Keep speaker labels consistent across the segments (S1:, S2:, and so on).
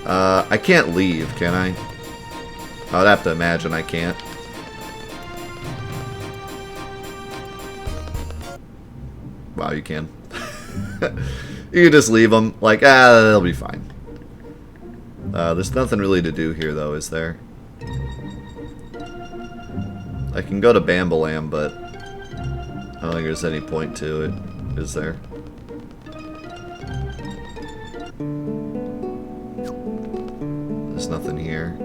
S1: I can't leave, can I? I would have to imagine I can't. Wow, you can. You can just leave them. Like, they'll be fine. There's nothing really to do here, though, is there? I can go to Bambalam, but I don't think there's any point to it, is there? There's nothing here.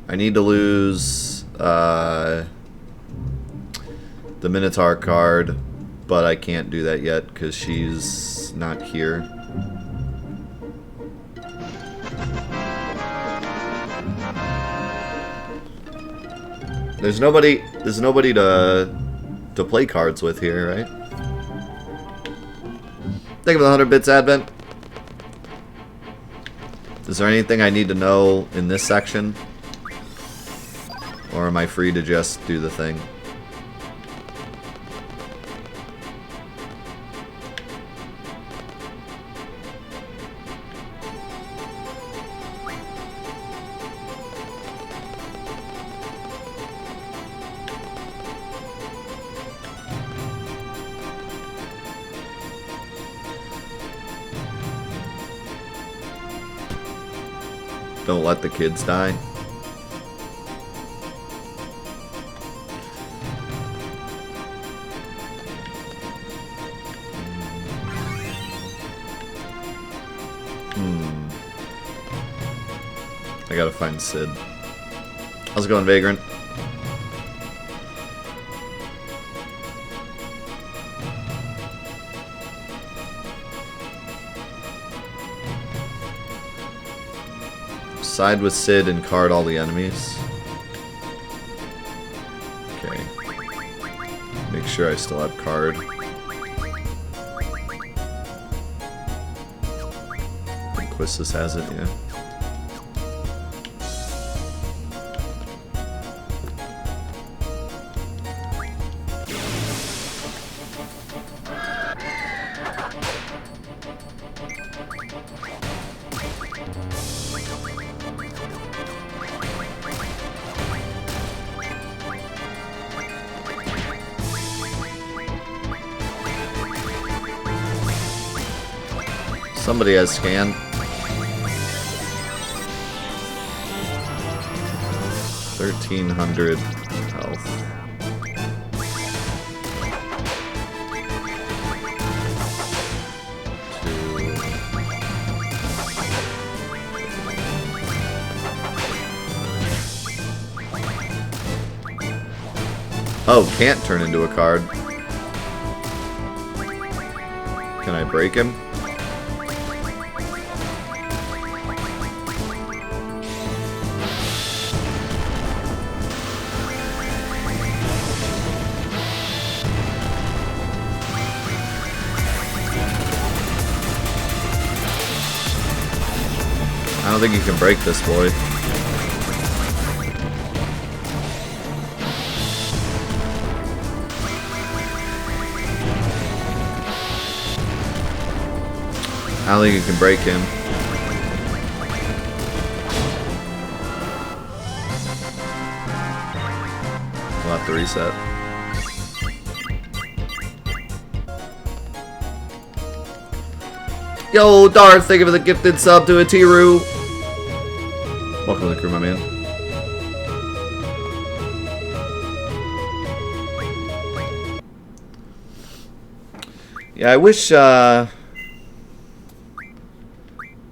S1: I need to lose the Minotaur card, but I can't do that yet because she's not here. There's nobody to play cards with here, right? Think of the 100 bits Advent. Is there anything I need to know in this section? Or am I free to just do the thing? Don't let the kids die. I gotta find Sid. How's it going, Vagrant? Side with Sid and card all the enemies. Okay. Make sure I still have card. Quistis has it, yeah. Somebody has scan. 1,300 health. Oh, can't turn into a card. Can I break him? I don't think you can break this boy. I don't think you can break him. We'll have to reset. Yo, Darth, thank you for the gifted sub to a Tiru. Welcome to the crew, my man. Yeah, I wish, I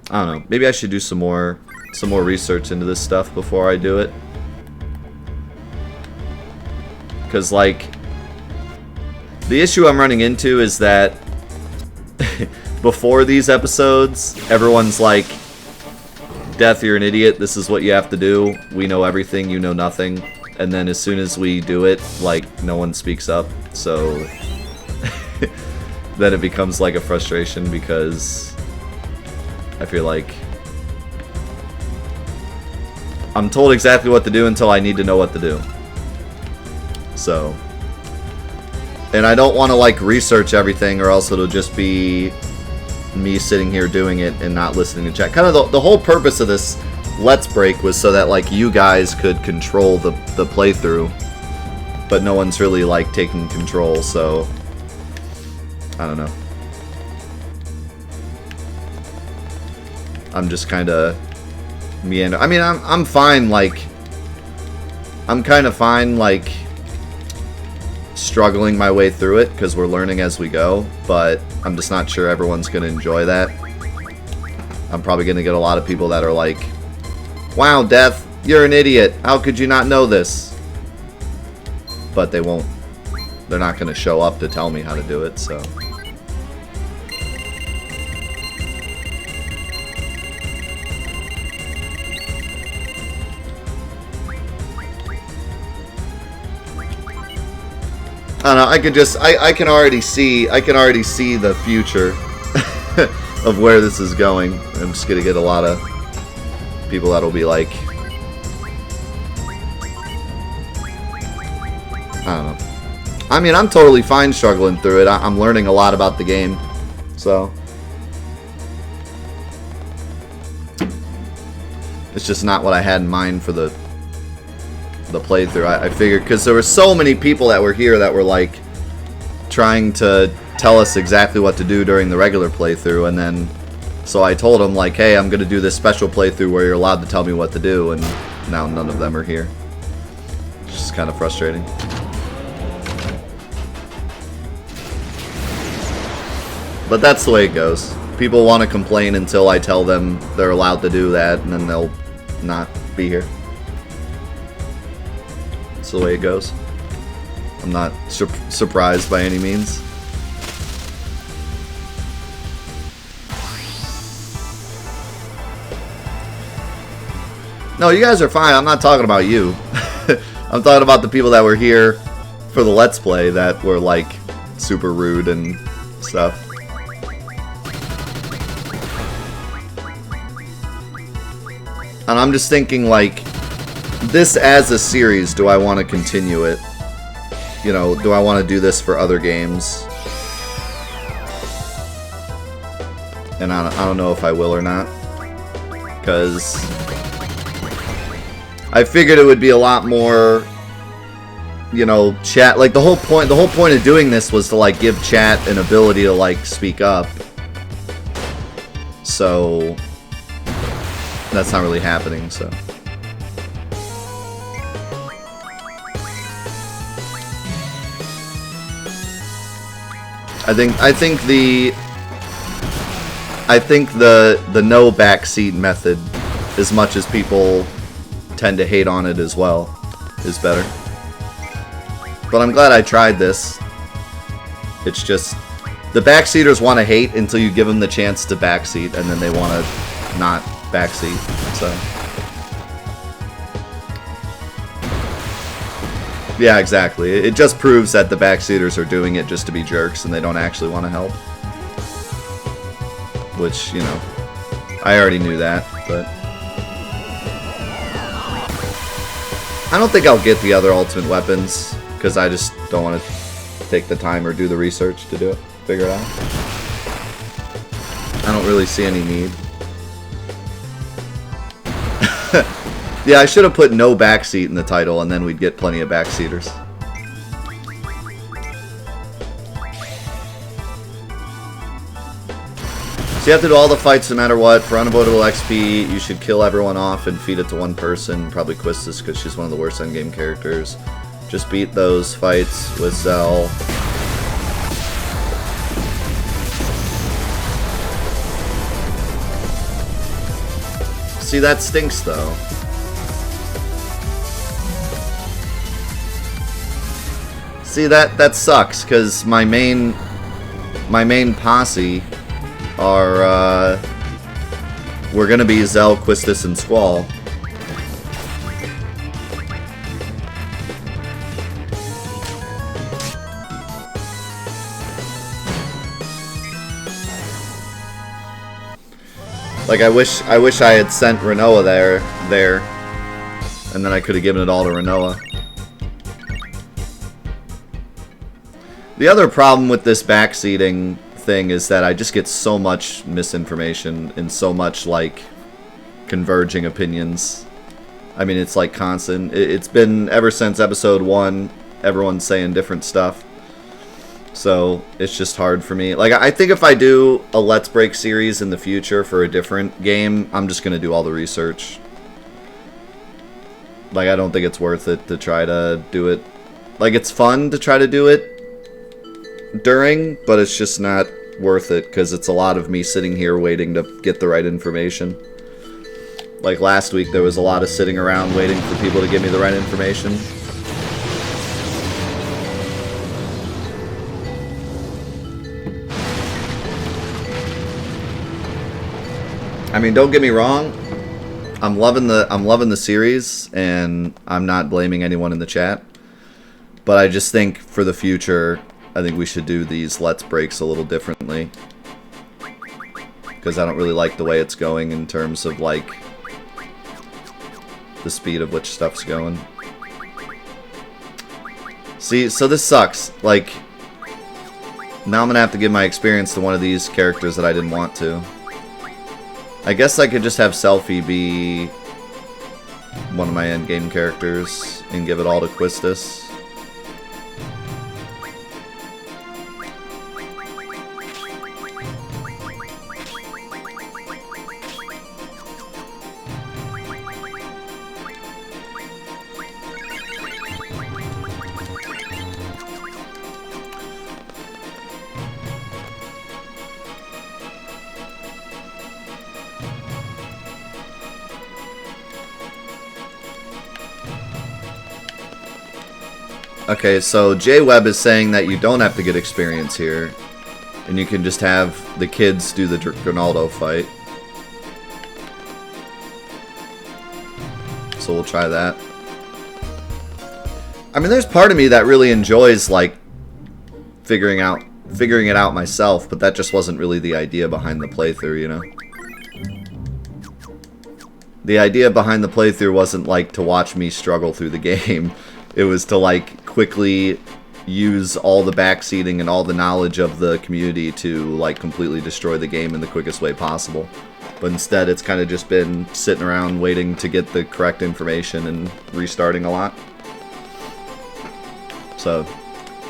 S1: don't know, maybe I should do some more research into this stuff before I do it. Because, like, the issue I'm running into is that before these episodes, everyone's like, Death, you're an idiot, this is what you have to do, we know everything, you know nothing. And then as soon as we do it, like, no one speaks up, so then it becomes like a frustration because I feel like I'm told exactly what to do until I need to know what to do. So, and I don't want to like research everything or else it'll just be me sitting here doing it and not listening to chat. Kind of the whole purpose of this Let's Break was so that like you guys could control the playthrough, but no one's really like taking control, so I don't know. I'm just kind of meander. I mean, I'm fine, like I'm kind of fine like struggling my way through it because we're learning as we go, but I'm just not sure everyone's going to enjoy that. I'm probably going to get a lot of people that are like, wow, Death, you're an idiot. How could you not know this? But they won't. They're not going to show up to tell me how to do it, so. I don't know, I can already see the future of where this is going. I'm just gonna get a lot of people that'll be like, I don't know. I mean, I'm totally fine struggling through it. I'm learning a lot about the game, so it's just not what I had in mind for the playthrough. I figured because there were so many people that were here that were like trying to tell us exactly what to do during the regular playthrough, and then so I told them like, hey, I'm gonna do this special playthrough where you're allowed to tell me what to do, and now none of them are here. It's just kind of frustrating. But that's the way it goes. People want to complain until I tell them they're allowed to do that, and then they'll not be here. The way it goes. I'm not surprised by any means. No, you guys are fine. I'm not talking about you. I'm talking about the people that were here for the Let's Play that were like super rude and stuff. And I'm just thinking like, this as a series, do I want to continue it? You know, do I want to do this for other games? And I don't know if I will or not. Because I figured it would be a lot more, you know, chat. Like the whole point of doing this was to like give chat an ability to like speak up. So that's not really happening, so. I think the no backseat method, as much as people tend to hate on it as well, is better. But I'm glad I tried this. It's just the backseaters want to hate until you give them the chance to backseat, and then they want to not backseat. So yeah, exactly. It just proves that the backseaters are doing it just to be jerks and they don't actually want to help. Which, you know, I already knew that, but I don't think I'll get the other ultimate weapons because I just don't want to take the time or do the research to do it, figure it out. I don't really see any need. Yeah, I should have put no backseat in the title, and then we'd get plenty of backseaters. So you have to do all the fights no matter what. For unavoidable XP, you should kill everyone off and feed it to one person. Probably Quistis, because she's one of the worst endgame characters. Just beat those fights with Zell. See, that stinks, though. See, that sucks, because my main posse are, we're gonna be Zell, Quistis, and Squall. Like, I wish I had sent Renoa there, and then I could have given it all to Renoa. The other problem with this backseating thing is that I just get so much misinformation and so much, like, converging opinions. I mean, it's, like, constant. It's been ever since episode 1, everyone's saying different stuff. So, it's just hard for me. Like, I think if I do a Let's Break series in the future for a different game, I'm just going to do all the research. Like, I don't think it's worth it to try to do it. Like, it's fun to try to do it during, but it's just not worth it, because it's a lot of me sitting here waiting to get the right information. Like, last week, there was a lot of sitting around waiting for people to give me the right information. I mean, don't get me wrong. I'm loving the series, and I'm not blaming anyone in the chat. But I just think for the future, I think we should do these Let's Breaks a little differently. Because I don't really like the way it's going in terms of, like, the speed of which stuff's going. See, so this sucks. Like, now I'm gonna have to give my experience to one of these characters that I didn't want to. I guess I could just have Selfie be one of my endgame characters and give it all to Quistis. Okay, so J-Web is saying that you don't have to get experience here, and you can just have the kids do the Ronaldo fight. So we'll try that. I mean, there's part of me that really enjoys, like, figuring it out myself, but that just wasn't really the idea behind the playthrough, you know? The idea behind the playthrough wasn't, like, to watch me struggle through the game. It was to, like, quickly use all the backseating and all the knowledge of the community to, like, completely destroy the game in the quickest way possible. But instead, it's kind of just been sitting around waiting to get the correct information and restarting a lot. So,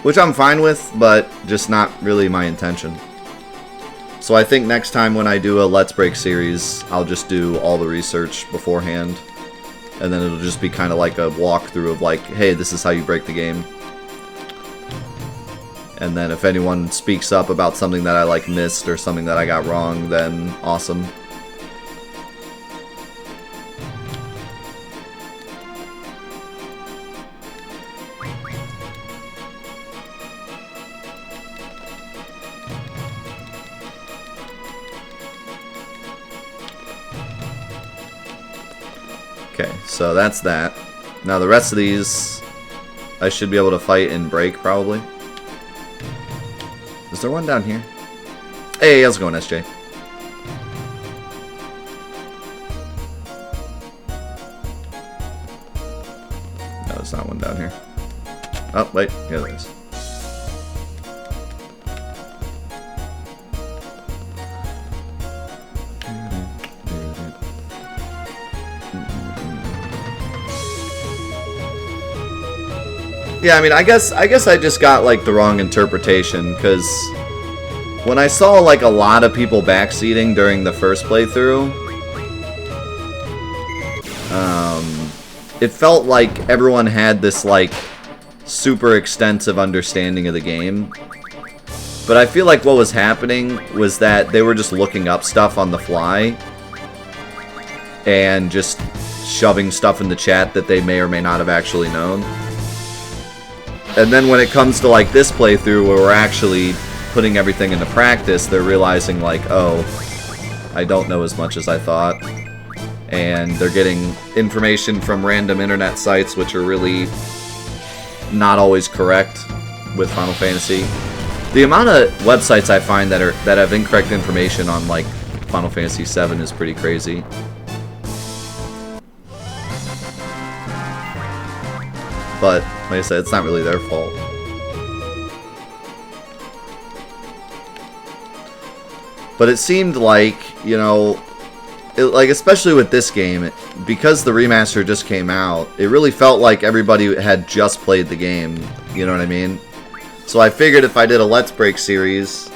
S1: which I'm fine with, but just not really my intention. So I think next time when I do a Let's Break series, I'll just do all the research beforehand. And then it'll just be kind of like a walkthrough of, like, hey, this is how you break the game. And then if anyone speaks up about something that I, like, missed or something that I got wrong, then awesome. Okay, so that's that. Now the rest of these, I should be able to fight and break, probably. Is there one down here? Hey, how's it going, SJ? No, there's not one down here. Oh, wait, here there is. Yeah, I mean, I guess I just got, like, the wrong interpretation, because when I saw, like, a lot of people backseating during the first playthrough, it felt like everyone had this, like, super extensive understanding of the game. But I feel like what was happening was that they were just looking up stuff on the fly and just shoving stuff in the chat that they may or may not have actually known. And then when it comes to, like, this playthrough where we're actually putting everything into practice, they're realizing, like, oh, I don't know as much as I thought. And they're getting information from random internet sites which are really not always correct with Final Fantasy. The amount of websites I find that have incorrect information on, like, Final Fantasy VII is pretty crazy. But, like I said, it's not really their fault. But it seemed like, you know, like especially with this game, because the remaster just came out, it really felt like everybody had just played the game. You know what I mean? So I figured if I did a Let's Break series,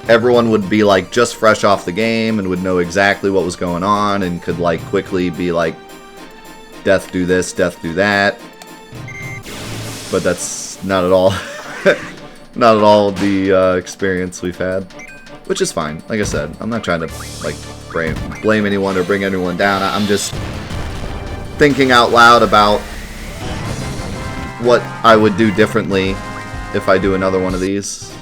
S1: everyone would be like just fresh off the game and would know exactly what was going on and could like quickly be like, death do this, death do that. But that's not at all not at all the experience we've had, which is fine. Like I said, I'm not trying to like blame anyone or bring anyone down. I'm just thinking out loud about what I would do differently if I do another one of these.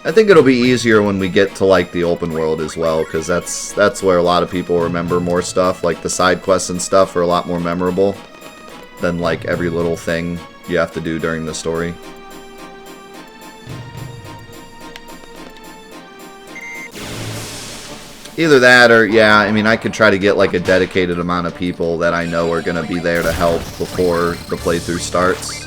S1: I think it'll be easier when we get to like the open world as well, because that's where a lot of people remember more stuff. Like the side quests and stuff are a lot more memorable than like every little thing you have to do during the story. Either that or, yeah, I mean, I could try to get like a dedicated amount of people that I know are going to be there to help before the playthrough starts.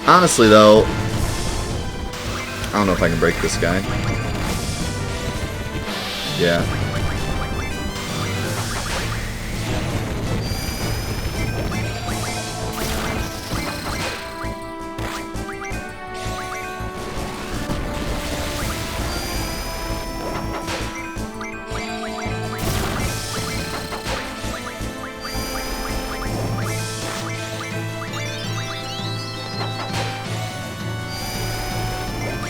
S1: Honestly, though, I don't know if I can break this guy. Yeah.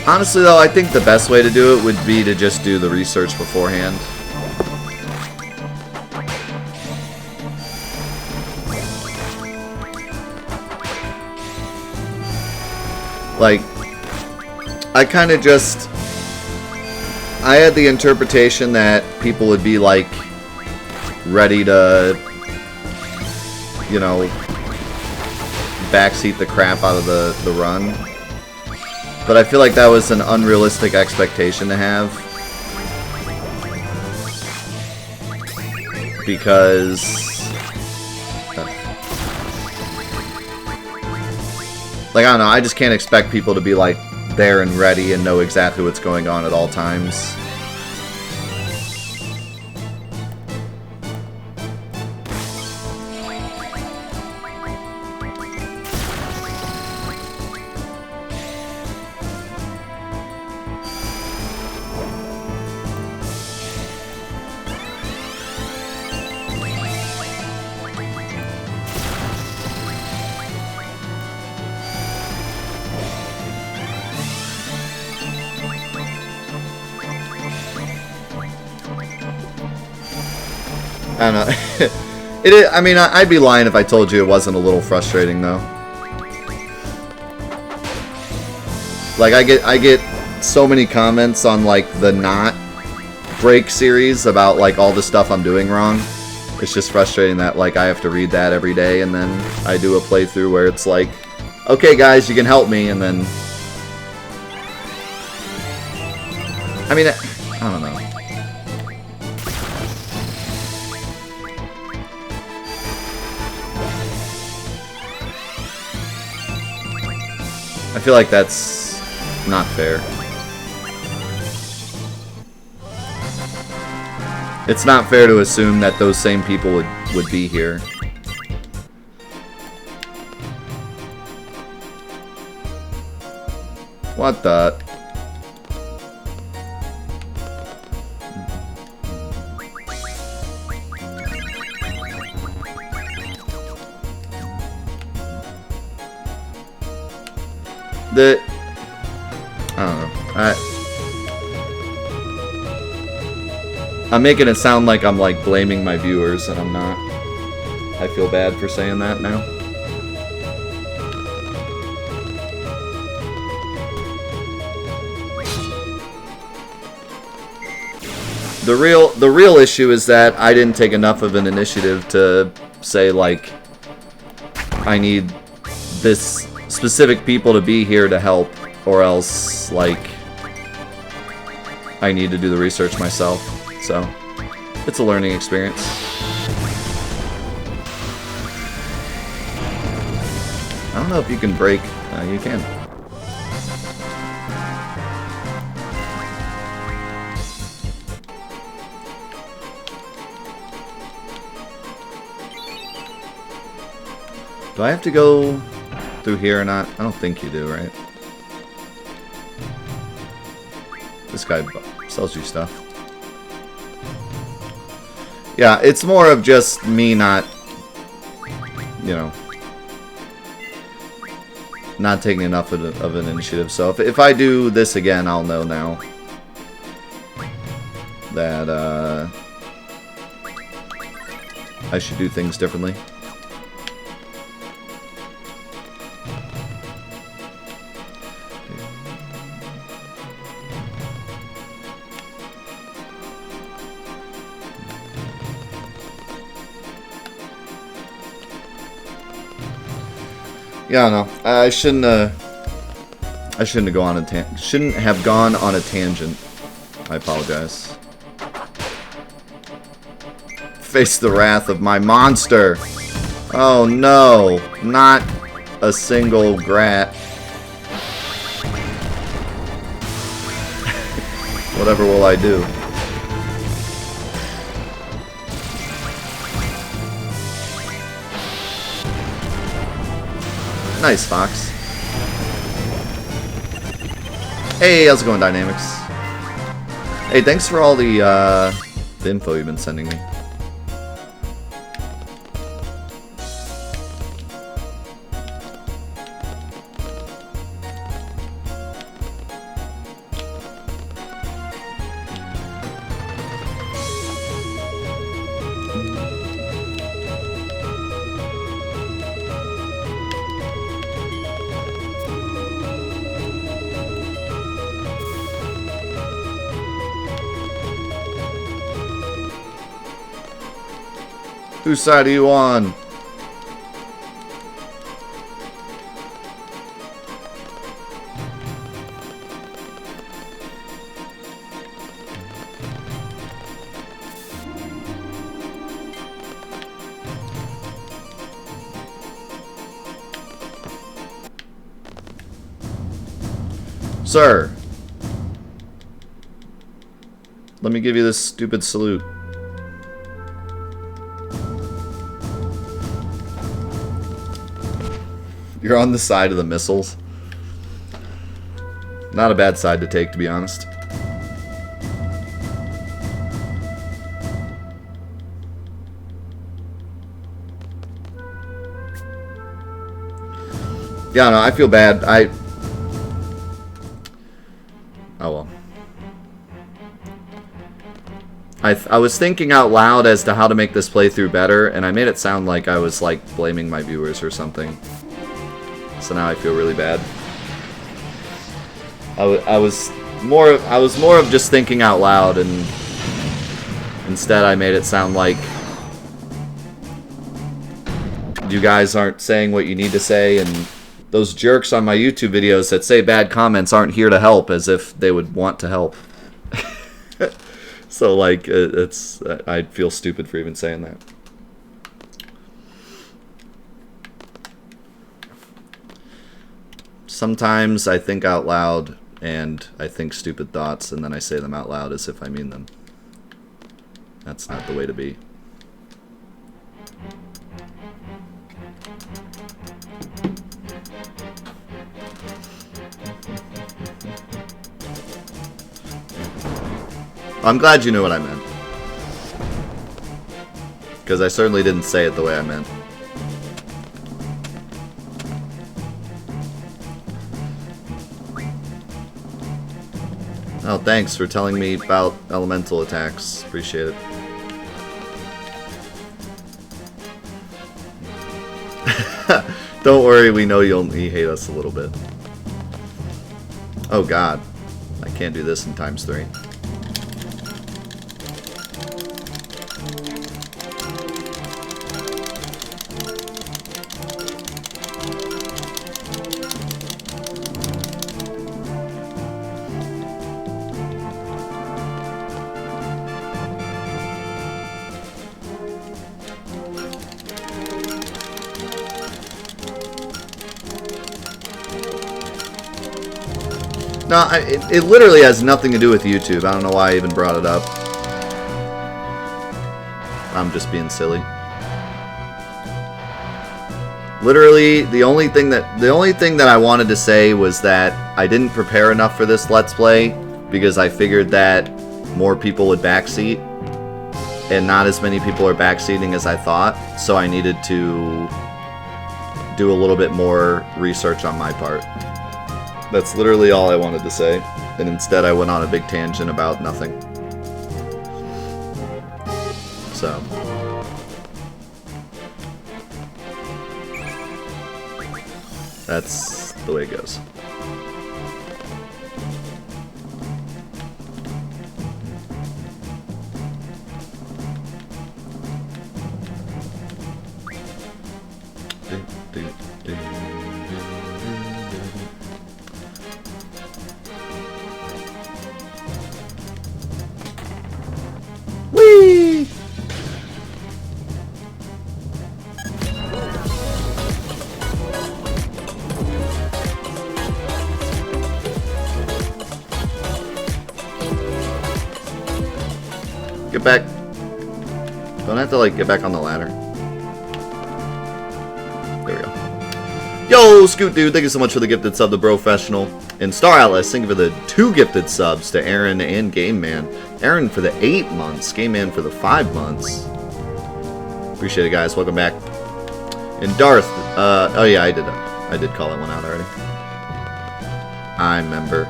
S1: Honestly, though, I think the best way to do it would be to just do the research beforehand. Like, I kind of just... I had the interpretation that people would be, like, ready to, you know, backseat the crap out of the run. But I feel like that was an unrealistic expectation to have. Because... like, I don't know, I just can't expect people to be, like, there and ready and know exactly what's going on at all times. I don't know. It is, I mean, I'd be lying if I told you it wasn't a little frustrating, though. Like, I get so many comments on, like, the not break series about, like, all the stuff I'm doing wrong. It's just frustrating that, like, I have to read that every day, and then I do a playthrough where it's like, okay, guys, you can help me, and then... I mean, I don't know. I feel like that's not fair. It's not fair to assume that those same people would be here. What the... I don't know. I'm making it sound like I'm like blaming my viewers, and I'm not. I feel bad for saying that now. The real issue is that I didn't take enough of an initiative to say, like, I need this specific people to be here to help, or else, like, I need to do the research myself. So, it's a learning experience. I don't know if you can break. You can. Do I have to go through here or not? I don't think you do, right? This guy sells you stuff. Yeah, it's more of just me not, you know, not taking enough of an initiative. So if I do this again, I'll know now that I should do things differently. Yeah, no, I shouldn't have gone on a tangent. I apologize. Face the wrath of my monster. Oh no, not a single grat. Whatever will I do? Nice, Fox. Hey, how's it going, Dynamics? Hey, thanks for all the info you've been sending me. Whose side are you on? Sir, let me give you this stupid salute. You're on the side of the missiles. Not a bad side to take, to be honest. Yeah, no, I feel bad. Oh well. I was thinking out loud as to how to make this playthrough better, and I made it sound like I was like blaming my viewers or something. So now I feel really bad. I was more of just thinking out loud, and instead I made it sound like you guys aren't saying what you need to say, and those jerks on my YouTube videos that say bad comments aren't here to help, as if they would want to help. So like I feel stupid for even saying that. Sometimes I think out loud, and I think stupid thoughts, and then I say them out loud as if I mean them. That's not the way to be. I'm glad you knew what I meant. Because I certainly didn't say it the way I meant. Oh, thanks for telling me about elemental attacks. Appreciate it. Don't worry, we know you only hate us a little bit. Oh god. I can't do this in ×3. No, it literally has nothing to do with YouTube. I don't know why I even brought it up. I'm just being silly. Literally, the only thing that I wanted to say was that I didn't prepare enough for this Let's Play because I figured that more people would backseat, and not as many people are backseating as I thought, so I needed to do a little bit more research on my part. That's literally all I wanted to say, and instead I went on a big tangent about nothing. So... that's the way it goes. Whee! Get back. Don't have to, like, get back on the ladder. There we go. Yo, Scoot Dude, thank you so much for the gifted sub to Professional. And Star Atlas, thank you for the 2 gifted subs to Aaron and Game Man. Aaron for the 8 months, Game Man for the 5 months. Appreciate it, guys. Welcome back. And Darth, oh yeah, I did call that one out already. I remember.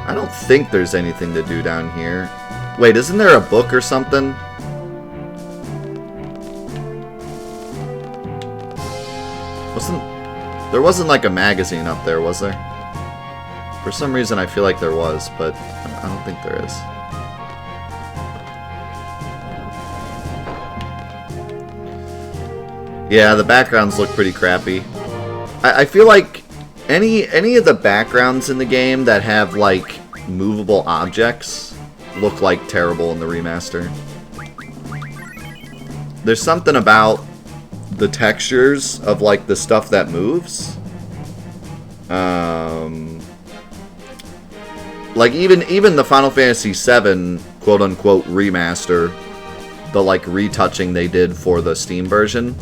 S1: I don't think there's anything to do down here. Wait, isn't there a book or something? There wasn't like a magazine up there, was there? For some reason I feel like there was, but I don't think there is. Yeah, the backgrounds look pretty crappy. I feel like any of the backgrounds in the game that have like movable objects look like terrible in the remaster. There's something about the textures of like the stuff that moves. Like even the Final Fantasy VII quote unquote remaster, the like retouching they did for the Steam version.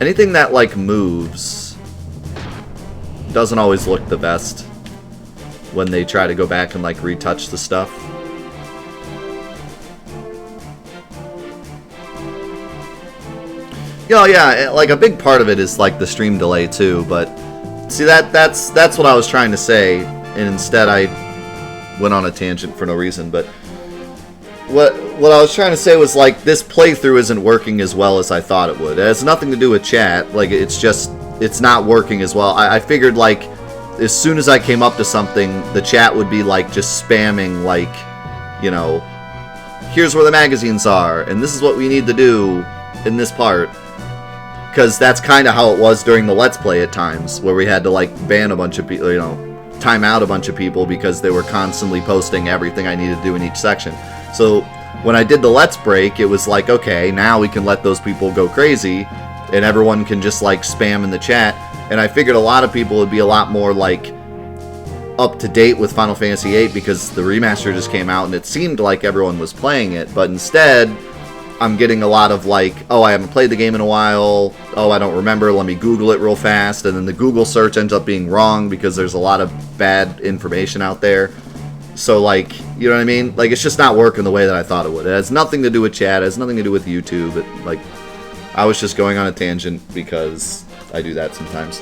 S1: Anything that like moves doesn't always look the best when they try to go back and like retouch the stuff. Yeah, like a big part of it is like the stream delay too, but see that's what I was trying to say, and instead I went on a tangent for no reason. But what I was trying to say was like this playthrough isn't working as well as I thought it would. It has nothing to do with chat, like it's not working as well. I figured like as soon as I came up to something, the chat would be like just spamming like, you know, here's where the magazines are, and this is what we need to do in this part. Because that's kind of how it was during the Let's Play at times, where we had to like ban a bunch of people, you know, time out a bunch of people because they were constantly posting everything I needed to do in each section. So when I did the Let's Break, it was like, okay, now we can let those people go crazy, and everyone can just like spam in the chat. And I figured a lot of people would be a lot more like up to date with Final Fantasy VIII because the remaster just came out and it seemed like everyone was playing it, but instead I'm getting a lot of like, oh, I haven't played the game in a while, oh, I don't remember, let me Google it real fast, and then the Google search ends up being wrong because there's a lot of bad information out there. So like, you know what I mean? Like, it's just not working the way that I thought it would. It has nothing to do with chat, it has nothing to do with YouTube. Like, I was just going on a tangent because I do that sometimes.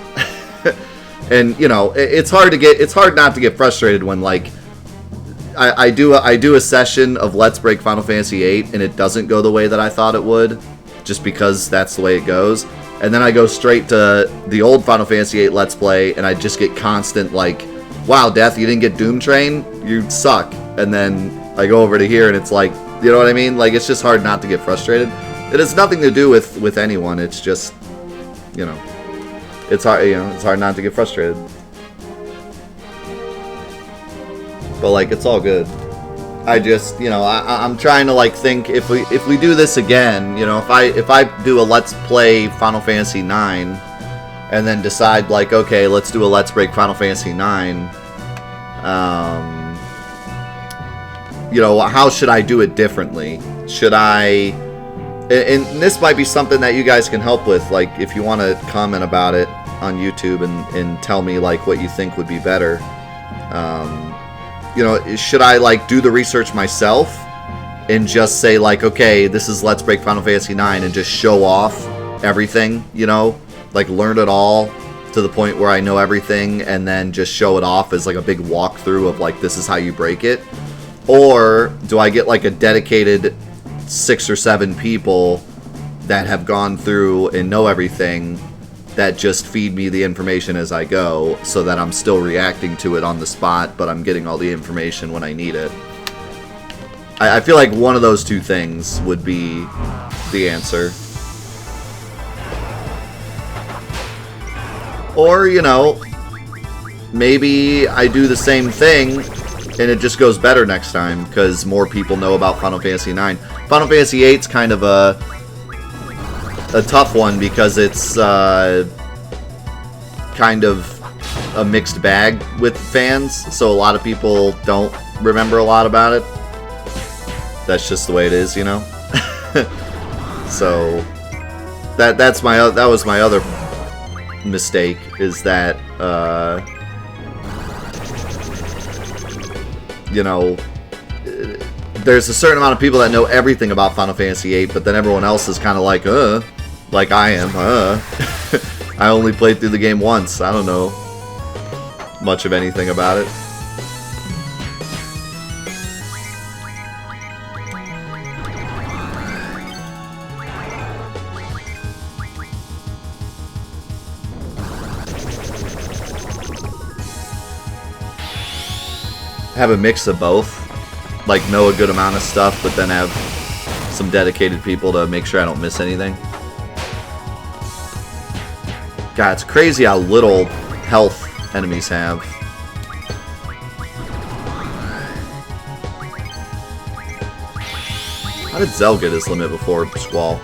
S1: And, you know, it's hard not to get frustrated when like I do a session of Let's Break Final Fantasy VIII and it doesn't go the way that I thought it would, just because that's the way it goes. And then I go straight to the old Final Fantasy VIII Let's Play and I just get constant like, wow, Death, you didn't get Doom Train? You suck. And then I go over to here and it's like, you know what I mean? Like, it's just hard not to get frustrated. It has nothing to do with anyone. It's just, you know, it's hard not to get frustrated. But like, it's all good. I just, you know, I'm trying to like think if we do this again, you know, if I do a Let's Play Final Fantasy IX, and then decide, like, okay, let's do a Let's Break Final Fantasy IX. You know, how should I do it differently? Should I... And this might be something that you guys can help with, like, if you want to comment about it on YouTube and tell me, like, what you think would be better. You know, should I, like, do the research myself and just say, like, okay, this is Let's Break Final Fantasy IX, and just show off everything, you know? Like, learn it all to the point where I know everything, and then just show it off as, like, a big walkthrough of, like, this is how you break it? Or do I get, like, a dedicated 6 or 7 people that have gone through and know everything that just feed me the information as I go, so that I'm still reacting to it on the spot, but I'm getting all the information when I need it? I feel like one of those two things would be the answer. Or, you know, maybe I do the same thing and it just goes better next time because more people know about Final Fantasy IX. Final Fantasy VIII's kind of a tough one because it's kind of a mixed bag with fans, so a lot of people don't remember a lot about it. That's just the way it is, you know. So that was my other mistake, is that you know, there's a certain amount of people that know everything about Final Fantasy VIII, but then everyone else is kind of like I am, I only played through the game once. I don't know much of anything about it. Have a mix of both, like know a good amount of stuff, but then have some dedicated people to make sure I don't miss anything. God, it's crazy how little health enemies have. How did Zell get his limit before Squall?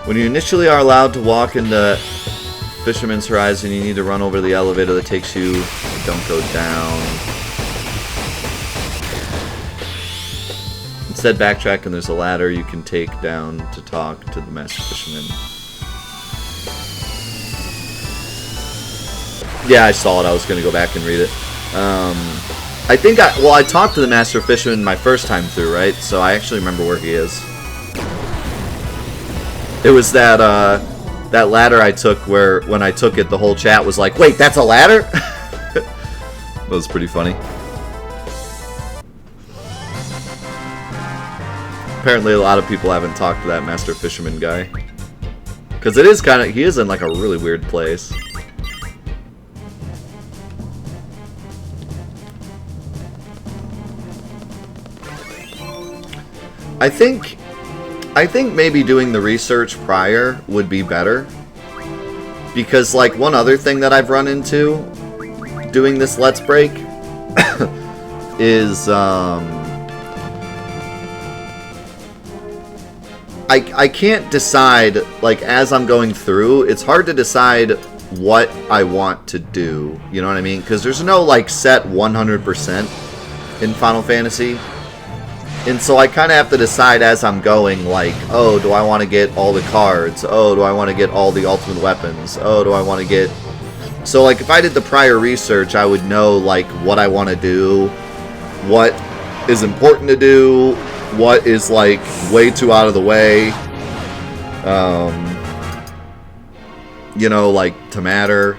S1: When you initially are allowed to walk into Fisherman's Horizon, you need to run over the elevator that takes you. Don't go down. Instead, backtrack and there's a ladder you can take down to talk to the Master Fisherman. Yeah, I saw it. I was going to go back and read it. I think I talked to the Master Fisherman my first time through, right? So I actually remember where he is. It was that ladder I took where, when I took it, the whole chat was like, wait, that's a ladder? That was pretty funny. Apparently a lot of people haven't talked to that Master Fisherman guy. Because it is kind of, he is in like a really weird place. I think maybe doing the research prior would be better. Because, like, one other thing that I've run into doing this Let's Break is, I can't decide, like, as I'm going through, it's hard to decide what I want to do. You know what I mean? Because there's no, like, set 100% in Final Fantasy. And so I kind of have to decide as I'm going, like, oh, do I want to get all the cards? Oh, do I want to get all the ultimate weapons? Oh, do I want to get... So, like, if I did the prior research, I would know, like, what I want to do, what is important to do, what is, like, way too out of the way, you know, like, to matter.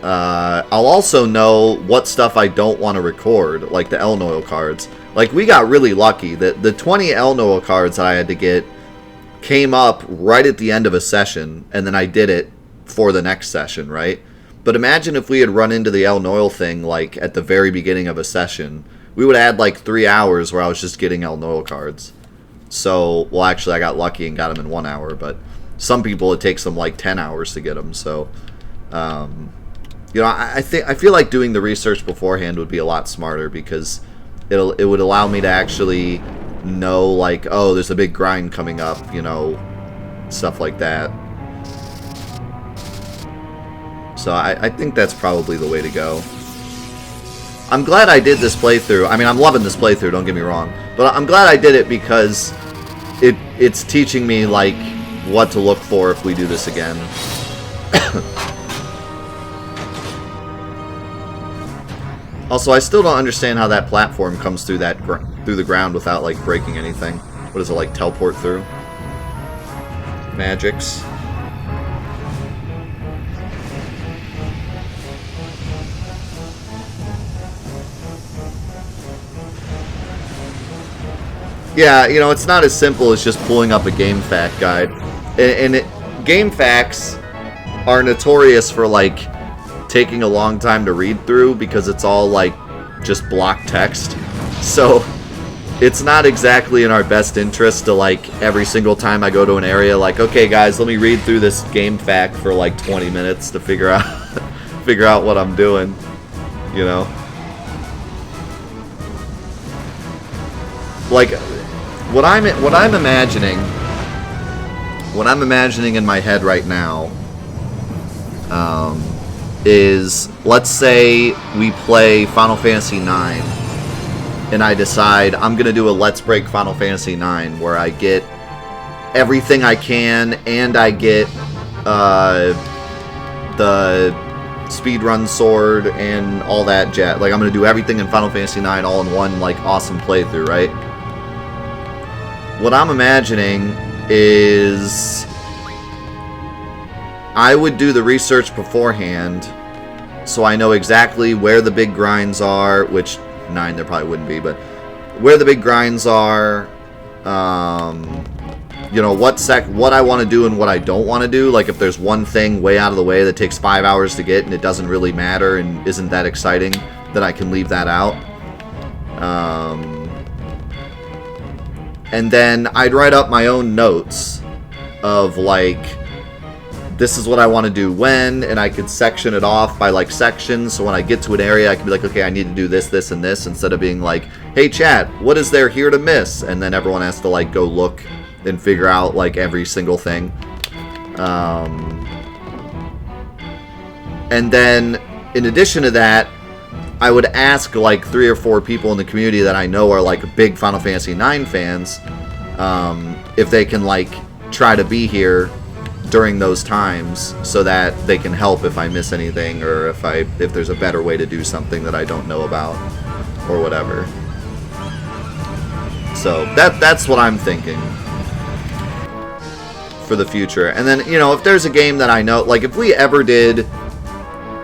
S1: I'll also know what stuff I don't want to record, like the El Noil cards. Like, we got really lucky that the 20 El Noil cards that I had to get came up right at the end of a session, and then I did it for the next session, right? But imagine if we had run into the El Noil thing, like, at the very beginning of a session. We would have had, like, 3 hours where I was just getting El Noil cards. So, well, actually, I got lucky and got them in 1 hour, but some people, it takes them, like, 10 hours to get them, so... you know, I feel like doing the research beforehand would be a lot smarter, because it would allow me to actually know, like, oh, there's a big grind coming up, you know, stuff like that. So I think that's probably the way to go. I'm glad I did this playthrough. I mean, I'm loving this playthrough, don't get me wrong. But I'm glad I did it because it's teaching me, like, what to look for if we do this again. Also, I still don't understand how that platform comes through that through the ground without, like, breaking anything. What does it, like, teleport through? Magics. Yeah, you know, it's not as simple as just pulling up a game fact guide. And game facts are notorious for, like, taking a long time to read through because it's all, like, just block text. So it's not exactly in our best interest to, like, every single time I go to an area, like, okay, guys, let me read through this game fact for, like, 20 minutes to figure out figure out what I'm doing, you know? Like, what I'm imagining in my head right now, is, let's say we play Final Fantasy IX, and I decide I'm gonna do a Let's Break Final Fantasy IX where I get everything I can, and I get the speedrun sword and all that jet. Like, I'm gonna do everything in Final Fantasy IX all in one, like, awesome playthrough, right? What I'm imagining is I would do the research beforehand so I know exactly where the big grinds are, which 9 there probably wouldn't be, but where the big grinds are, you know, what I want to do and what I don't want to do. Like, if there's one thing way out of the way that takes 5 hours to get and it doesn't really matter and isn't that exciting, then I can leave that out. And then I'd write up my own notes of, like, this is what I want to do when, and I could section it off by, like, sections, so when I get to an area, I can be like, okay, I need to do this, this, and this, instead of being like, hey, chat, what is there here to miss? And then everyone has to, like, go look and figure out, like, every single thing. And then, in addition to that, I would ask, like, 3 or 4 people in the community that I know are, like, big Final Fantasy IX fans, if they can, like, try to be here during those times so that they can help if I miss anything, or if there's a better way to do something that I don't know about, or whatever. So that's what I'm thinking for the future. And then, you know, if there's a game that I know, like, if we ever did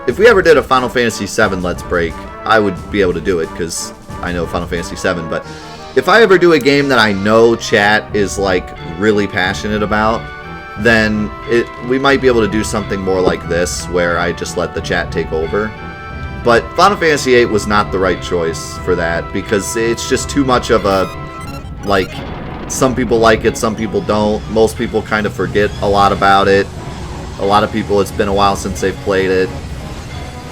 S1: a Final Fantasy VII Let's Break, I would be able to do it because I know Final Fantasy VII. But if I ever do a game that I know chat is, like, really passionate about, then we might be able to do something more like this, where I just let the chat take over. But Final Fantasy VIII was not the right choice for that, because it's just too much of a, like, some people like it, some people don't. Most people kind of forget a lot about it. A lot of people, it's been a while since they've played it.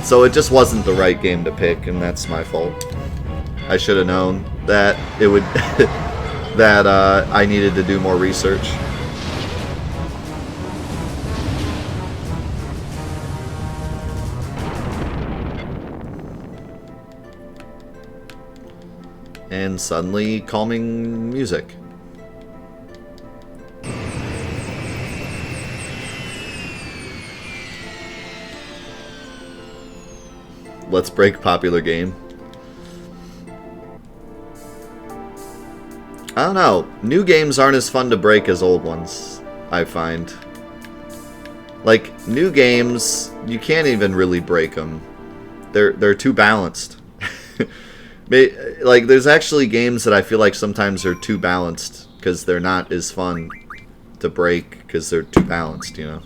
S1: So it just wasn't the right game to pick, and that's my fault. I should have known that it would that I needed to do more research. And suddenly calming music. Let's Break popular game. I don't know. New games aren't as fun to break as old ones, I find. Like, new games, you can't even really break them. They're too balanced. Like, there's actually games that I feel like sometimes are too balanced because they're not as fun to break because they're too balanced, you know?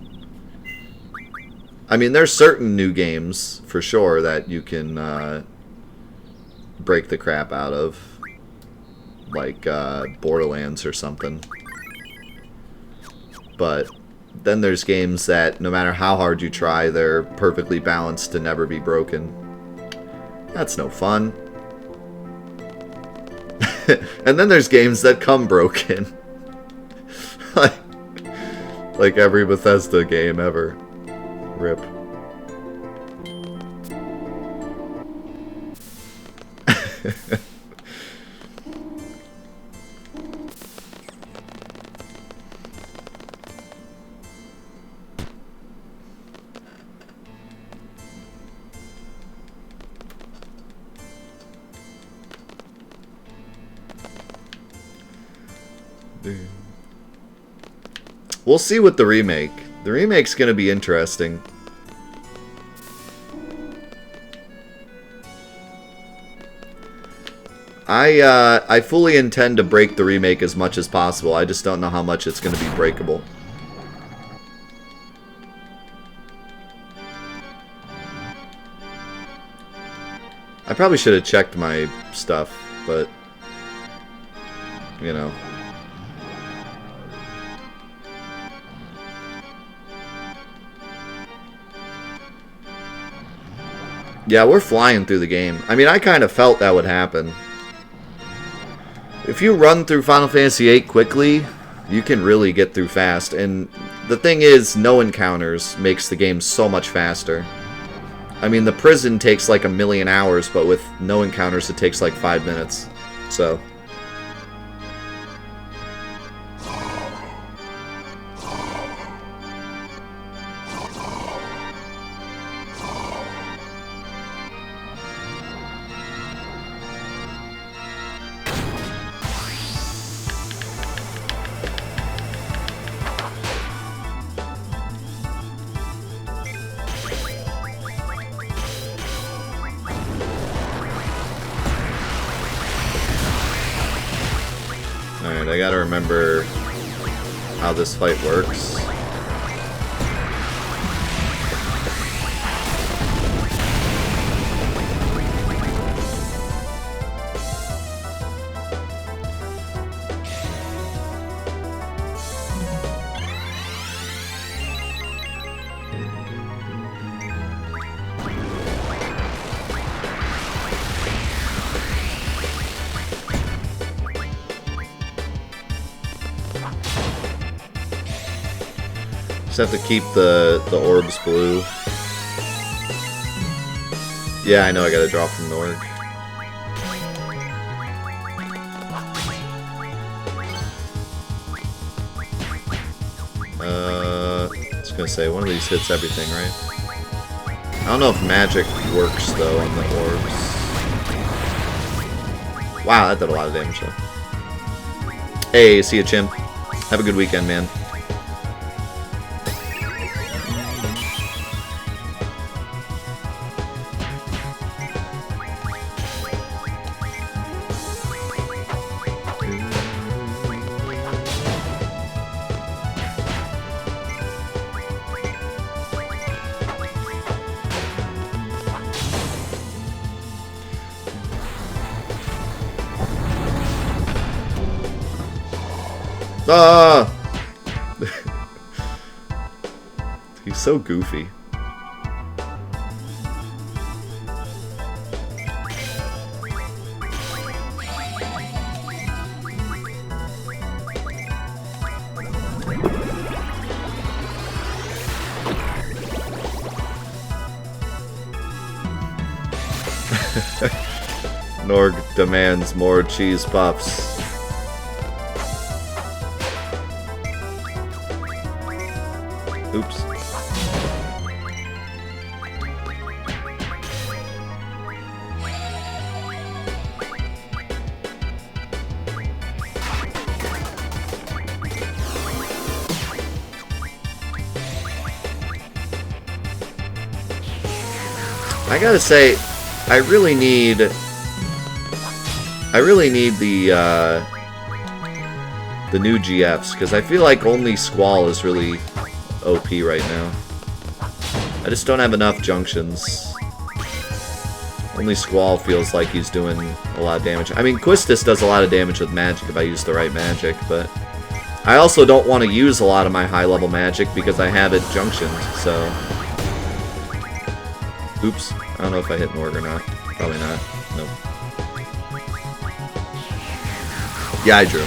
S1: I mean, there's certain new games, for sure, that you can break the crap out of. Like Borderlands or something. But then there's games that, no matter how hard you try, they're perfectly balanced to never be broken. That's no fun. And then there's games that come broken. Like every Bethesda game ever. RIP. We'll see with the remake. The remake's gonna be interesting. I fully intend to break the remake as much as possible. I just don't know how much it's gonna be breakable. I probably should have checked my stuff, but you know. Yeah, we're flying through the game. I mean, I kind of felt that would happen. If you run through Final Fantasy VIII quickly, you can really get through fast. And the thing is, no encounters makes the game so much faster. I mean, the prison takes like 1,000,000 hours, but with no encounters, it takes like 5 minutes. So... Alright, I gotta remember how this fight works. Just have to keep the orbs blue. Yeah, I know I gotta draw from Norg. I was gonna say, one of these hits everything, right? I don't know if magic works, though, on the orbs. Wow, that did a lot of damage, though. Hey, see ya, Chim. Have a good weekend, man. Ah! He's so goofy. Norg demands more cheese puffs. Oops. I gotta say, I really need the new GFs, because I feel like only Squall is really OP right now. I just don't have enough junctions. Only Squall feels like he's doing a lot of damage. I mean, Quistis does a lot of damage with magic if I use the right magic, but I also don't want to use a lot of my high-level magic because I have it junctioned, so... Oops. I don't know if I hit Norg or not. Probably not. Nope. Yeah, I drew.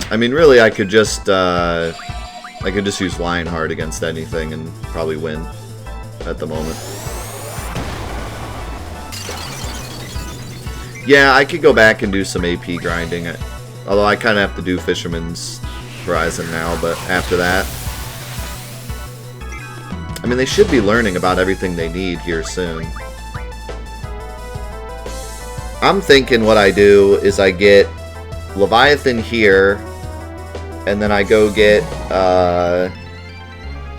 S1: I mean, really, I could just use Lionheart against anything and probably win at the moment. Yeah, I could go back and do some AP grinding, although I kind of have to do Fisherman's Horizon now, but after that... I mean, they should be learning about everything they need here soon. I'm thinking what I do is I get Leviathan here, and then I go get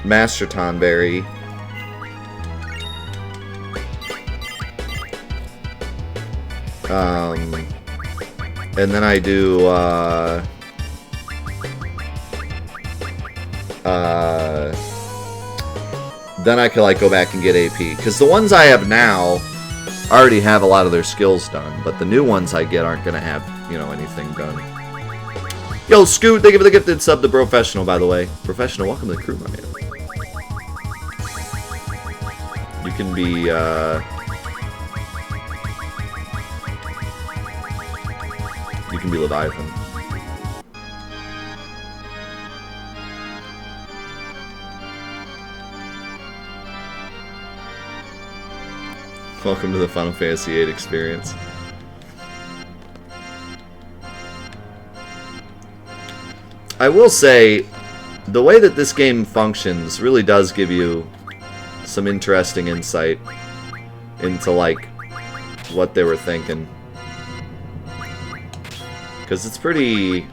S1: Master Tonberry. And then I do then I could like go back and get AP, because the ones I have now already have a lot of their skills done, but the new ones I get aren't gonna have, you know, anything done. Yo, Scoot, thank you for the gifted sub to Professional, by the way. Professional, welcome to the crew, my man. You can be, you can be Leviathan. Welcome to the Final Fantasy VIII experience. I will say, the way that this game functions really does give you some interesting insight into, like, what they were thinking. Because it's pretty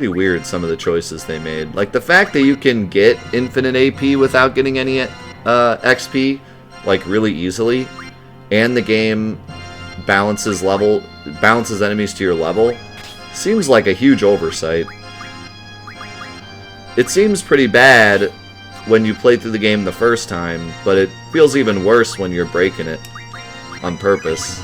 S1: weird, some of the choices they made. Like, the fact that you can get infinite AP without getting any XP, like, really easily, and the game balances enemies to your level, seems like a huge oversight. It seems pretty bad when you play through the game the first time, but it feels even worse when you're breaking it on purpose.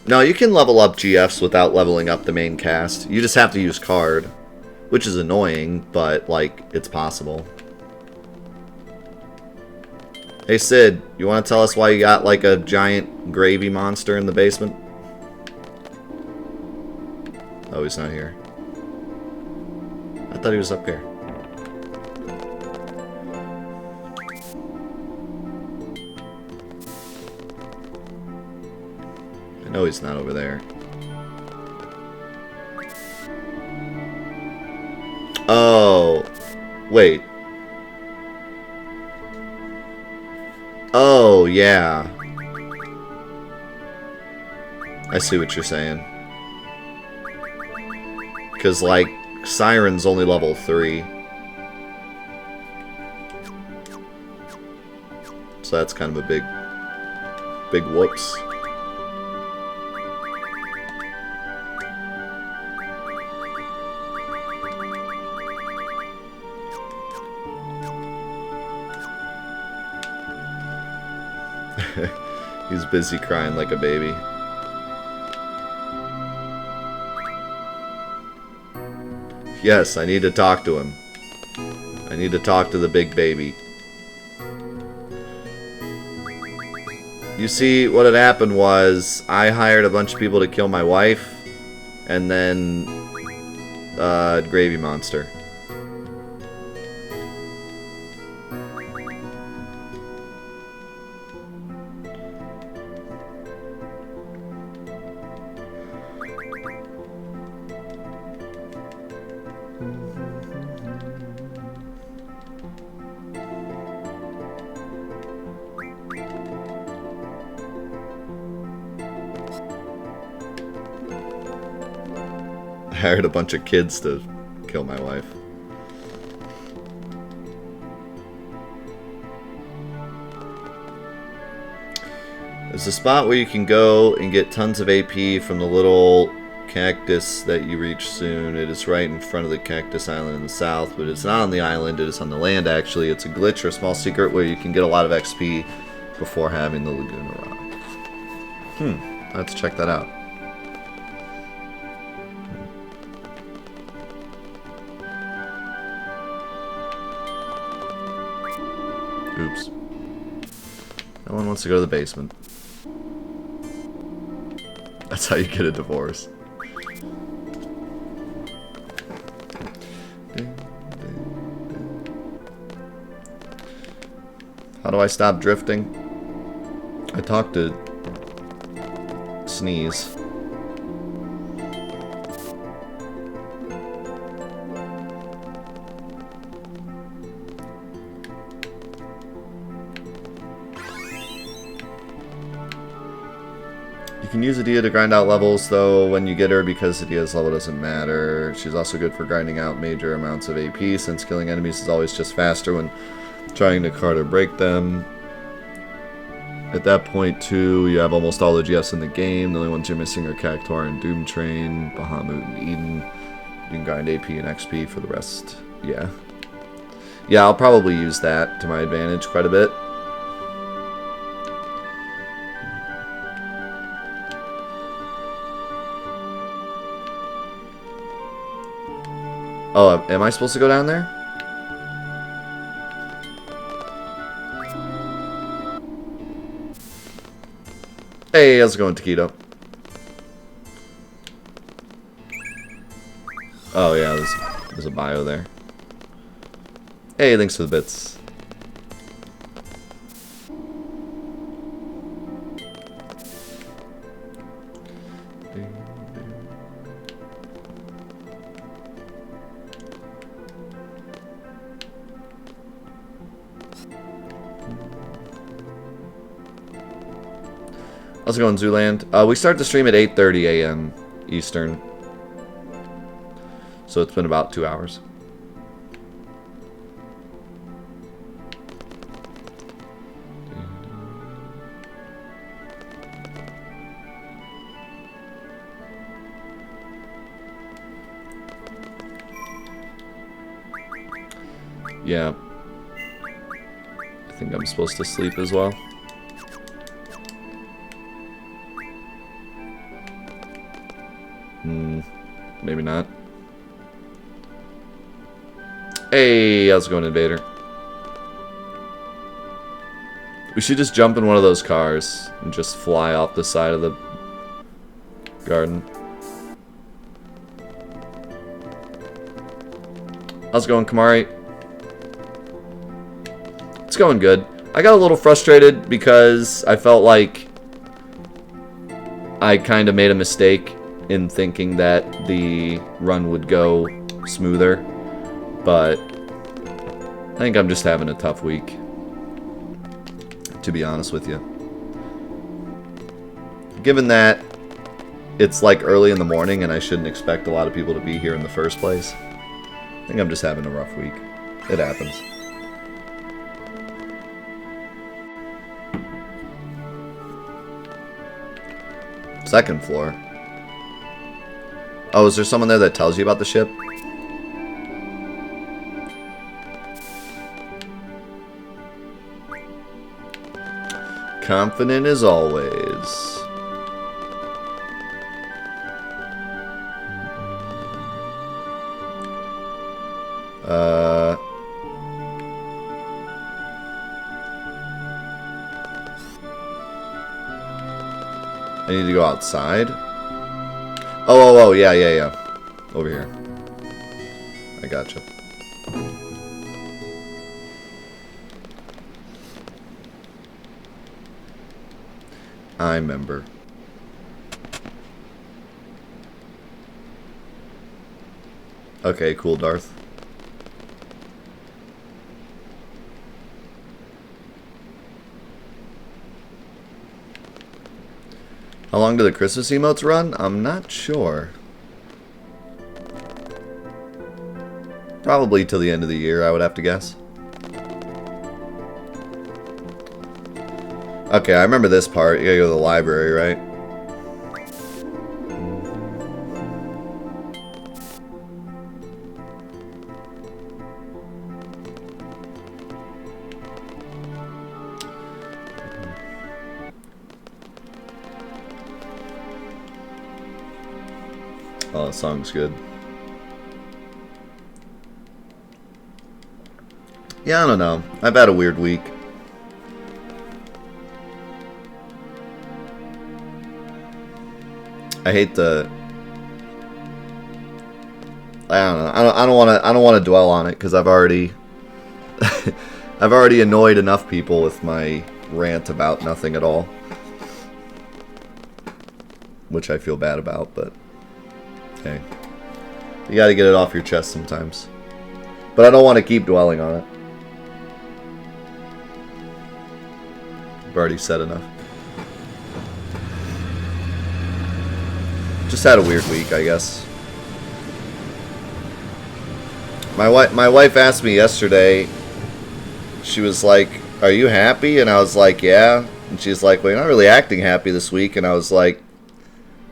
S1: No, you can level up GFs without leveling up the main cast. You just have to use card, which is annoying, but, like, it's possible. Hey, Sid, you want to tell us why you got, like, a giant gravy monster in the basement? Oh, he's not here. I thought he was up here. I know he's not over there. Oh, wait. Oh, yeah. I see what you're saying. Because, like, Siren's only level 3. So that's kind of a big whoops. He's busy crying like a baby. Yes, I need to talk to him. I need to talk to the big baby. You see, what had happened was, I hired a bunch of people to kill my wife, and then, Gravy Monster. I hired a bunch of kids to kill my wife. There's a spot where you can go and get tons of AP from the little cactus that you reach soon. It is right in front of the cactus island in the south, but it's not on the island, it is on the land actually. It's a glitch or a small secret where you can get a lot of XP before having the Laguna Rock. Let's check that out. Oops. No one wants to go to the basement. That's how you get a divorce. How do I stop drifting? I talked to Sneeze. You can use Adia to grind out levels, though, when you get her, because Adia's level doesn't matter. She's also good for grinding out major amounts of AP, since killing enemies is always just faster when trying to card or break them. At that point, too, you have almost all the GFs in the game. The only ones you're missing are Cactuar and Doom Train, Bahamut and Eden. You can grind AP and XP for the rest. Yeah. Yeah, I'll probably use that to my advantage quite a bit. Oh, am I supposed to go down there? Hey, how's it going, Taquito? Oh yeah, there's a bio there. Hey, thanks for the bits. How's it going, Zooland? We start the stream at 8:30 a.m. Eastern. So it's been about 2 hours. Yeah. I think I'm supposed to sleep as well. Maybe not. Hey, how's it going, Invader? We should just jump in one of those cars and just fly off the side of the garden. How's it going, Kamari? It's going good. I got a little frustrated because I felt like I kind of made a mistake in thinking that the run would go smoother, but I think I'm just having a tough week, to be honest with you. Given that it's like early in the morning and I shouldn't expect a lot of people to be here in the first place, I think I'm just having a rough week. It happens. Second floor. Oh, is there someone there that tells you about the ship? Confident as always. I need to go outside. Oh, yeah. Over here. I gotcha. I remember. Okay, cool, Darth. How long do the Christmas emotes run? I'm not sure. Probably till the end of the year, I would have to guess. Okay, I remember this part. You gotta go to the library, right? Oh, the song's good. Yeah, I don't know. I've had a weird week. I hate the. I don't know. I don't want to dwell on it because I've already, I've already annoyed enough people with my rant about nothing at all, which I feel bad about. But hey, you got to get it off your chest sometimes. But I don't want to keep dwelling on it. I've already said enough. Just had a weird week, I guess. My wife asked me yesterday. She was like, "Are you happy?" And I was like, "Yeah." And she's like, "Well, you're not really acting happy this week." And I was like,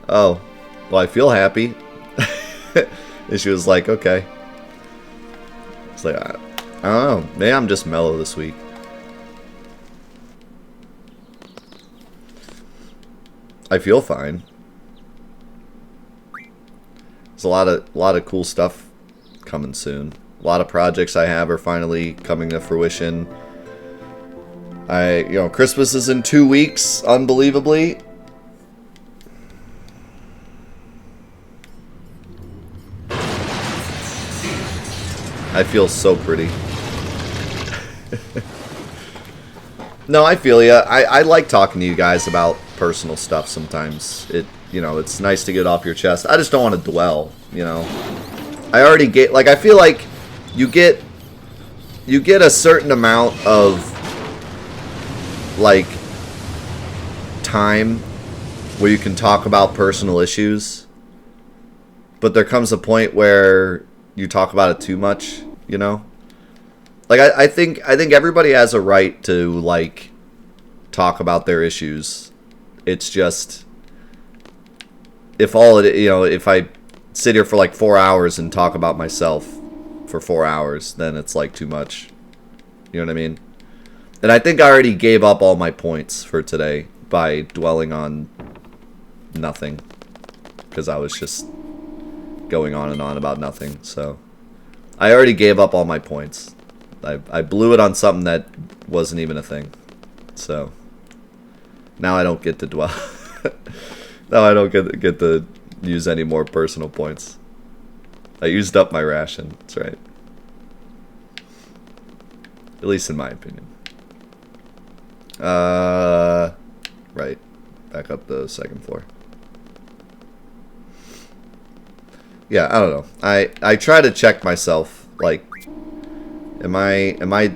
S1: "Oh, well, I feel happy." And she was like, "Okay." It's like, I don't know. Maybe I'm just mellow this week. I feel fine. There's a lot of cool stuff coming soon. A lot of projects I have are finally coming to fruition. Christmas is in 2 weeks, unbelievably. I feel so pretty. No, I feel ya. I like talking to you guys about personal stuff sometimes. It's nice to get off your chest. I just don't want to dwell, I already get, I feel like you get a certain amount of, time where you can talk about personal issues. But there comes a point where you talk about it too much, I think everybody has a right to, talk about their issues. It's just, if I sit here for 4 hours and talk about myself for 4 hours, then it's too much. You know what I mean? And I think I already gave up all my points for today by dwelling on nothing, because I was just going on and on about nothing. So I already gave up all my points. I blew it on something that wasn't even a thing. So now I don't get to dwell. Now I don't get to use any more personal points. I used up my ration. That's right. At least in my opinion. Right. Back up the second floor. Yeah, I don't know. I try to check myself. Am I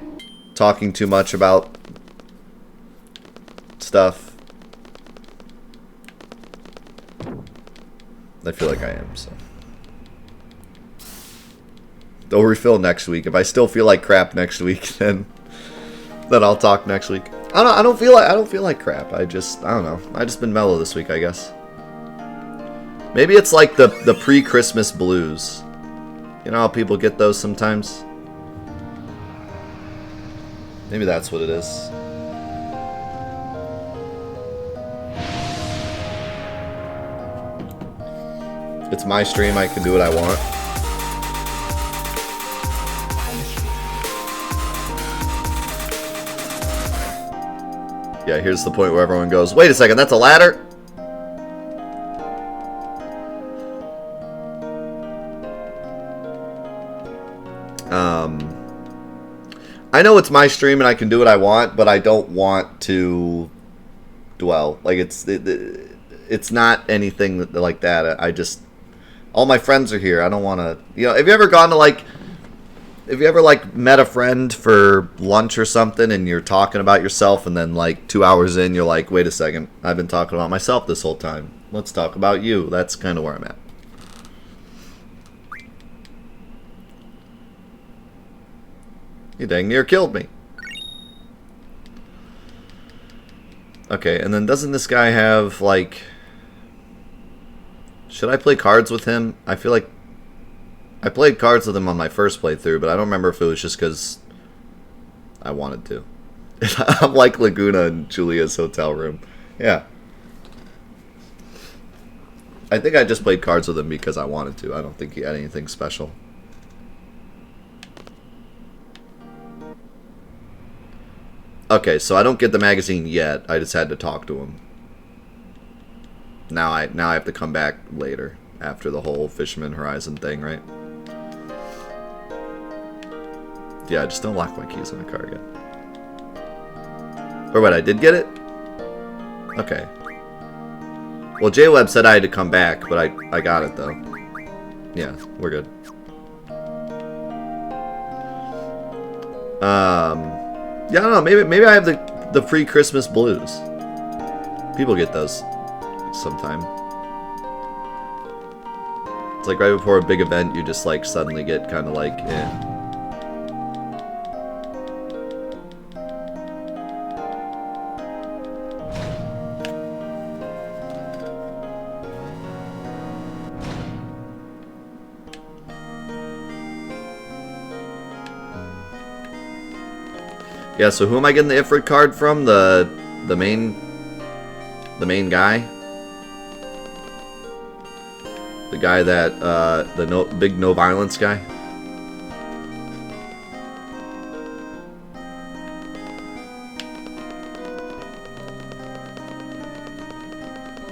S1: talking too much about stuff? I feel like I am, so. They'll refill next week. If I still feel like crap next week, then I'll talk next week. I don't feel like crap. I don't know. I just been mellow this week, I guess. Maybe it's like the pre-Christmas blues. You know how people get those sometimes? Maybe that's what it is. It's my stream, I can do what I want. Yeah, here's the point where everyone goes, wait a second, that's a ladder? I know it's my stream and I can do what I want, but I don't want to dwell. It's not anything like that. I just... All my friends are here. I don't want to... have you ever gone to, have you ever, met a friend for lunch or something and you're talking about yourself and then, 2 hours in, you're like, wait a second, I've been talking about myself this whole time. Let's talk about you. That's kind of where I'm at. You dang near killed me. Okay, and then doesn't this guy have, like... Should I play cards with him? I feel like... I played cards with him on my first playthrough, but I don't remember if it was just because I wanted to. I'm like Laguna in Julia's hotel room. Yeah. I think I just played cards with him because I wanted to. I don't think he had anything special. Okay, so I don't get the magazine yet. I just had to talk to him. Now I have to come back later after the whole Fisherman Horizon thing, right? Yeah, I just don't lock my keys in my car again. Or what, I did get it? Okay. Well, J-Web said I had to come back, but I got it, though. Yeah, we're good. Yeah, I don't know, maybe I have the pre-Christmas blues. People get those sometime. It's like right before a big event, you just like suddenly get kind of like, eh. Yeah, so who am I getting the Ifrit card from? The main guy? The guy that the big no violence guy?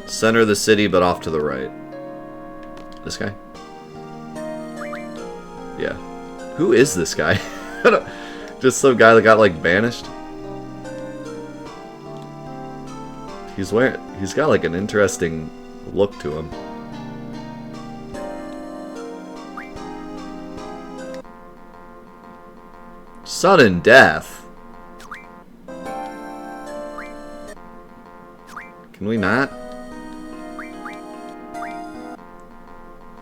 S1: Center of the city, but off to the right. This guy? Yeah. Who is this guy? I don't... Just some guy that got like banished. He's got like an interesting look to him. Sudden death. Can we not?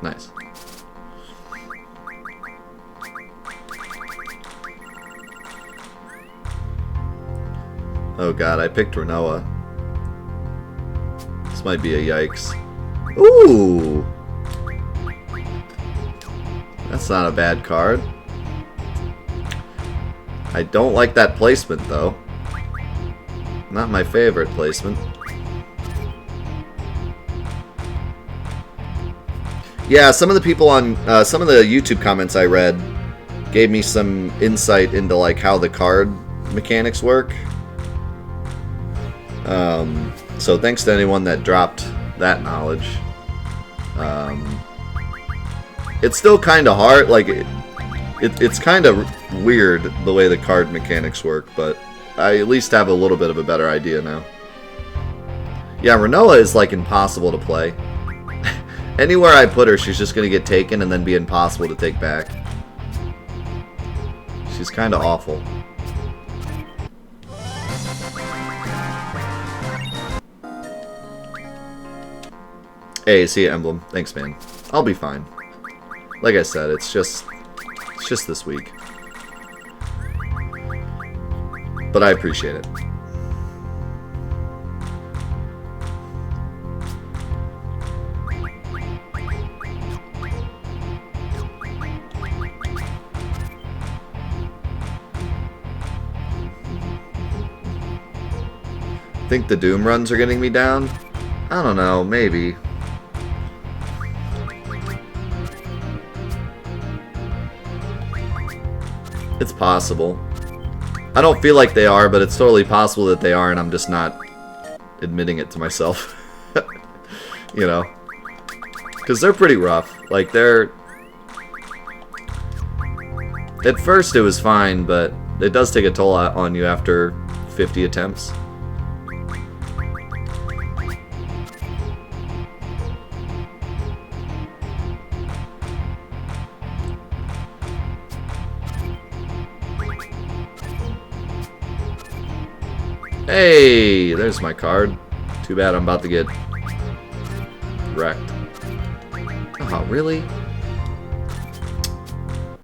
S1: Nice. Oh god, I picked Renoa. This might be a yikes. Ooh! That's not a bad card. I don't like that placement, though. Not my favorite placement. Yeah, some of the people on... some of the YouTube comments I read gave me some insight into, like, how the card mechanics work. So thanks to anyone that dropped that knowledge. It's still kind of hard, like, it's kind of weird the way the card mechanics work, but I at least have a little bit of a better idea now. Yeah, Renoa is, like, impossible to play. Anywhere I put her, she's just going to get taken and then be impossible to take back. She's kind of awful. Hey, see ya, Emblem. Thanks, man. I'll be fine. Like I said, it's just this week. But I appreciate it. Think the Doom runs are getting me down? I don't know, maybe. It's possible. I don't feel like they are, but it's totally possible that they are, and I'm just not admitting it to myself. You know? Because they're pretty rough. Like, they're... At first it was fine, but it does take a toll on you after 50 attempts. Hey, there's my card. Too bad I'm about to get wrecked. Oh, really?